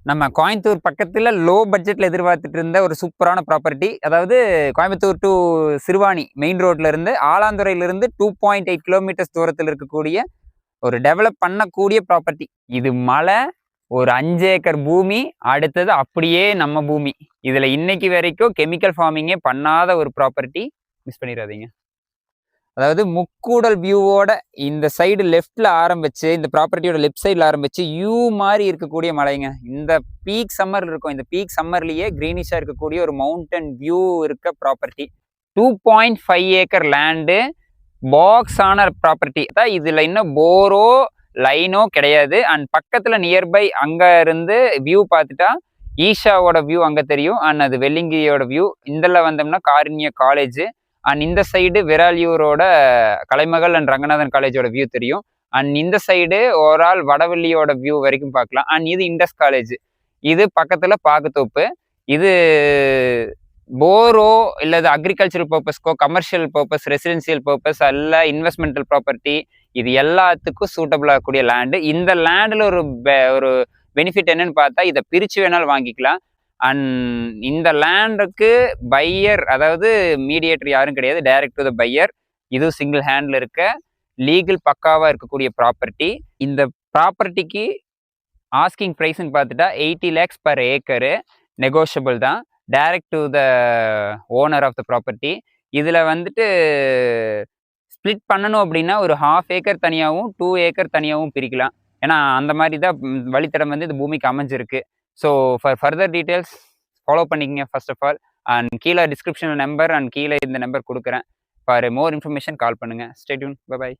நம்ம கோயம்புத்தூர் பக்கத்துல லோ பட்ஜெட்ல எதிர்பார்த்துட்டு இருந்த ஒரு சூப்பரான ப்ராப்பர்ட்டி. அதாவது கோயம்புத்தூர் டு சிறுவாணி மெயின் ரோட்ல இருந்து ஆலாந்துறையில இருந்து 2.8 கிலோமீட்டர்ஸ் தூரத்தில் இருக்கக்கூடிய ஒரு டெவலப் பண்ணக்கூடிய ப்ராப்பர்ட்டி. இது மலை, ஒரு 5 ஏக்கர் பூமி, அடுத்தது அப்படியே நம்ம பூமி. இதுல இன்னைக்கு வரைக்கும் கெமிக்கல் ஃபார்மிங்கே பண்ணாத ஒரு ப்ராப்பர்ட்டி. மிஸ் பண்ணிடாதீங்க. அதாவது முக்கூடல் வியூவோட இந்த சைடு லெஃப்ட்ல ஆரம்பிச்சு, இந்த ப்ராப்பர்ட்டியோட லெஃப்ட் சைடில் ஆரம்பிச்சு யூ மாதிரி இருக்கக்கூடிய மலைங்க. இந்த பீக் சம்மர் இருக்கும். இந்த பீக் சம்மர்லயே கிரீனிஷா இருக்கக்கூடிய ஒரு மவுண்டன் வியூ இருக்க ப்ராப்பர்ட்டி. 2.5 ஏக்கர் லேண்டு, பாக்ஸ் ஆன ப்ராப்பர்ட்டி. அதான் இதுல இன்னும் போரோ லைனோ கிடையாது. அண்ட் பக்கத்துல நியர்பை அங்க இருந்து வியூ பார்த்துட்டா ஈஷாவோட வியூ அங்க தெரியும். அண்ட் அது வெள்ளிங்கிரியோட வியூ. இந்தல வந்தோம்னா காரினிய காலேஜ். அண்ட் இந்த சைடு விராலியூரோட கலைமகள் அண்ட் ரங்கநாதன் காலேஜோட வியூ தெரியும். அண்ட் இந்த சைடு ஓவரால் வடவள்ளியோட வியூ வரைக்கும் பார்க்கலாம். அண்ட் இது இண்டஸ் காலேஜ். இது பக்கத்துல பாக்குத்தோப்பு. இது போரோ இல்லது அக்ரிகல்ச்சரல் பர்பஸ்க்கோ, கமர்ஷியல் பர்பஸ், ரெசிடென்சியல் பர்பஸ், அல்ல இன்வெஸ்ட்மெண்டல் ப்ராப்பர்ட்டி, இது எல்லாத்துக்கும் சூட்டபிள் ஆகக்கூடிய லேண்டு. இந்த லேண்டில் ஒரு பெனிஃபிட் என்னன்னு பார்த்தா, இதை பிரித்து வேணாலும் வாங்கிக்கலாம். அண்ட் இந்த லேண்டுக்கு பையர், அதாவது மீடியேட்டர் யாரும் கிடையாது, டைரக்ட் டு த பையர். இதுவும் சிங்கிள் ஹேண்டில் இருக்க லீகல் பக்காவாக இருக்கக்கூடிய ப்ராப்பர்ட்டி. இந்த ப்ராப்பர்ட்டிக்கு ஆஸ்கிங் ப்ரைஸ்ன்னு பார்த்துட்டா 80 lakhs per ஏக்கரு, நெகோஷியபிள் தான். Direct to the owner of the property. இதில் வந்துட்டு ஸ்ப்ளிட் பண்ணணும் அப்படின்னா ஒரு 1/2 ஏக்கர் தனியாகவும் 2 ஏக்கர் தனியாகவும் பிரிக்கலாம். ஏன்னா அந்த மாதிரி தான் வழித்தடம் வந்து இந்த பூமிக்கு அமைஞ்சிருக்கு. So for further details follow பண்ணிக்கங்க ஃபர்ஸ்ட் ஆஃப் ஆல். அண்ட் கீழே டிஸ்கிரிப்ஷனில் நம்பர் அண்ட் கீழே இந்த நம்பர் கொடுக்குறேன். ஃபார் மோர் இன்ஃபர்மேஷன் கால் பண்ணுங்கள். Stay tune. பை.